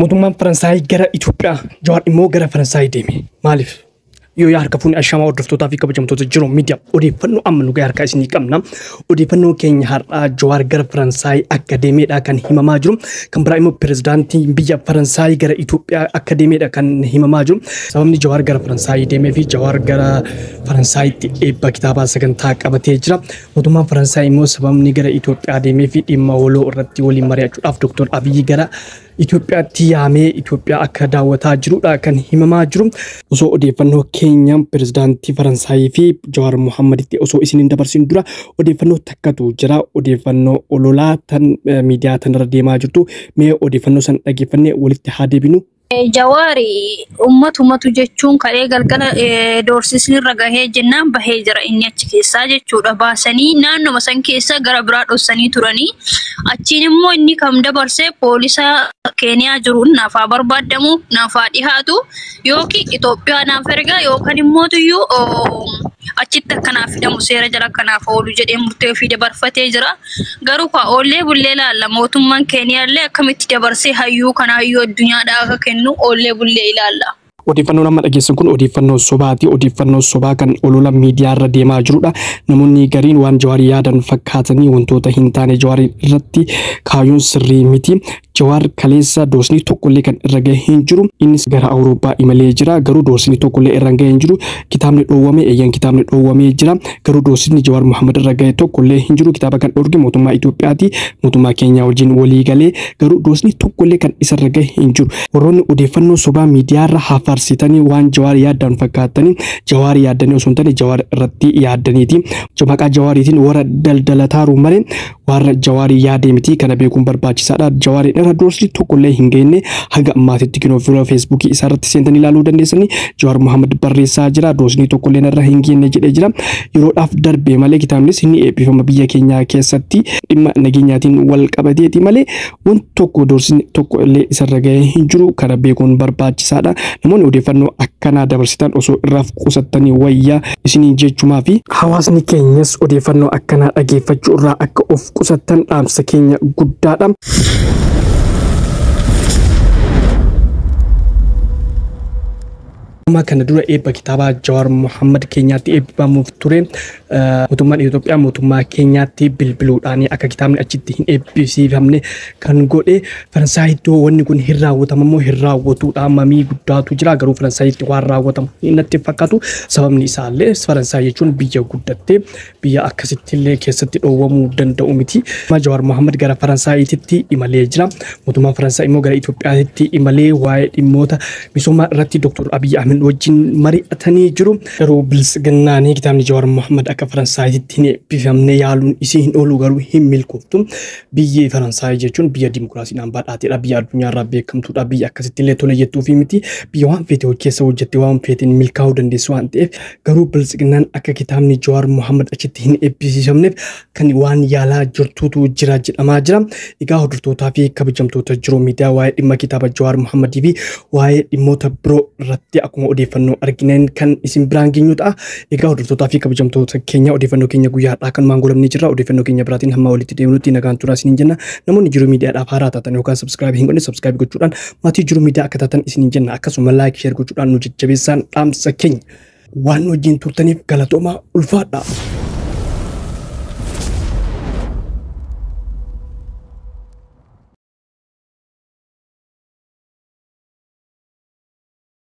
Mootummaan Faransaay gara Itoophiyaa Jawaar immoo gara Faransaay deeme. Maaliif? Yoo harka fuuni ashamaa hordoftootaa fi kabajamtoota jiru miidiyaa odeeffannoo amma nu harkaa isinii qabna. Odeeffannoo keenya har'aa Jawaar gara Faransaay akka deemeedha kan himamaa jiru. Kan biraa immoo pirezidaantiin biyya Faransaay gara Itoophiyaa akka deemeedha kan himamaa jiru. Sababni Jawaar gara Faransaay deemee fi Jawaar gara Faransaaytti eebba kitaabaa sagantaa qabatee jira. Mootummaan Faransaay immoo sababni gara Itoophiyaa deemee fi dhimma waloo irratti waliin mari'achuudhaaf Dr. Abiy gara Itoophiyaatti yaamee Itoophiyaa akka daawwataa jirudha kan himamaa jiru. Osoo odeeffannoo keenya pirezidaantii Faransaay fi Jawaar Mohammeditti osoo isiniin dabarsin dura odeeffannoo takkatu jira. Odeeffannoo ololaa tan miidiyaa tanarra deemaa jirtu mee odeeffannoo san dhageeffannee walitti haa deebinu. Jawaari ummatu jechuun kalee galgala doorsisni irra gahee jennaan bahee jira inni achi keessaa jechuudha. Baasanii naannoo san keessa gara biraa dhossanii turanii achiin immoo inni kam dabarsee poolisa Keeniyaa jiru naafaa barbaadamu naafaa dhihaatu yookiin Itoophiyaa naaf ergaa yookaan immoo tuyyuu achitti akkanaaf hidhamu seera jala kanaaf oolu jedhee murtee ofii dabarfatee jira. Garuu oollee bullee ilaalla mootummaan Keeniyaallee akkamitti dabarsee hayyuu kana hayyuu addunyaadhaa akka kennu oollee bullee ilaalla. Odeeffannoo nama dhageessan kun odeeffannoo sobaati. Odeeffannoo sobaa kan olola miidiyaa irra deemaa jirudha. Namoonni gariin waan Jawaar yaadan fakkaatanii wantoota hin taane Jawaar irratti kaayuun sirrii miti. Jawaar kaleessa doosni tokkollee kan irra gahee hin jiru. Innis gara Awurooppaa imalee jira. Garuu doosni tokkollee irra gahee hin jiru. Kitaabni dhoowwame eeyyan kitaabni dhoowwamee jira. Garuu doosni Jawaar Mohammed irra gahee tokkollee hin jiru. Kitaaba kan dhorge mootummaa Itoophiyaati. Mootummaa Keenyaa wajjin walii galee garuu doosni tokkollee kan isarra gahee hin jiru. Warroonni odeeffannoo sobaa miidiyaa irra hafarsitanii waan Jawaar yaadan fakkaatanii Jawaar yaadanii osoo hin taane Jawaar irratti yaadaniiti. Maqaa Jawaariitiin warra daldalataaru malee warra Jawaar yaadee miti. Kana beekuun barbaachisaadha. Jawaar irra doosni tokkollee hin geenye haga ammaatitti kinoo fuula Facebook isaa irratti seentanii ilaaluu dandeessanii Jawaar Mohammed barreessaa jira. Doosni tokkollee irra hin geenye jedhee jira. Yeroodhaaf darbee malee kitaabnis inni eebbifama biyya keenyaa keessatti dhimma nageenyaatiin wal qabateeti malee wanti tokko doosni tokkollee isarra gahee hin jiru. Kana beekuun barbaachisaadha. Namoonni odeeffannoo akkanaa dabarsitan osoo irraaf qusattanii wayyaa isinii jechumaa fi hawaasni keenyas odeeffannoo akkanaa dhageeffachuu irraa akka of qusattan dhaamsa keenya guddaadha. Kana dura eebba kitaabaa Jawaar Mohammed Keenyaatti eebbifamuuf ture. Mootummaan Itoophiyaa mootummaa Keenyaatti bilbiluudhaan akka kitaabni achitti hin eebbisiifamne kan godhe. Faransaayittuu wanni kun hin raawwatamu immoo hin raawwatuudha. Mamii guddaatu jira. Garuu Faransaayittii waan raawwatamu natti fakkaatu. Sababni isaallee Faransaay jechuun biyya guddattee biyya akkasitti illee keessatti dhoowwamuu danda'u miti. Jawaar Mohammed gara Faransaayittii imalee jira. Mootummaan Faransaay immoo gara Itoophiyaatti imalee waa'ee dhimmoota misoomaa irratti Dr. Abiy Ahmed wajjin mari'atanii jiru. Garuu bilisiginnaanii kitaabni Jawaar Mohammed akka Faransaayittii hin eebbifamne yaaluun isii hin oolu garuu hin milkooftu. Biyyi Faransaay jechuun biyya dimokiraasiidhaan badhaatedha. Biyya addunyaarraa beekamtuudha. Biyya akkasitti illee tole jettuu fi miti. Biyya waan feete keessa hojjettee waan feeteen milkaa'uu dandeessu waan ta'eef garuu bilisiginnaan akka kitaabni Jawaar Mohammed achitti hin eebbisiifamneef kan waan yaalaa jirtuutu jira jedhamaa jira. Egaa hordoftootaa fi kabajamtoota jiru miidiyaa waa'ee dhimma kitaaba Jawaar Mohammedii fi waa'ee dhimmoota biroo irratti akkuma odeeffannoo argineen kan isin biraan geenyu ta'a. Egaa hordoftootaa fi kabajamtoota keenya odeeffannoo keenya guyyaadhaa kan maangolamni jira. Odeeffannoo keenya biraatiin hamma walitti deemnutti nagaan turaa isiniin jenna. Namoonni jiru miidiyaadhaaf haaraa taatan yookaan subscribe hin godhine subscribe gochuudhaan maatii jiru miidiyaa akka taatan isiniin jenna. Akkasuma like share gochuudhaan nu jajjabeessaan dhaamsa keenya waan wajjin turtaniif galatoomaa ulfaadha.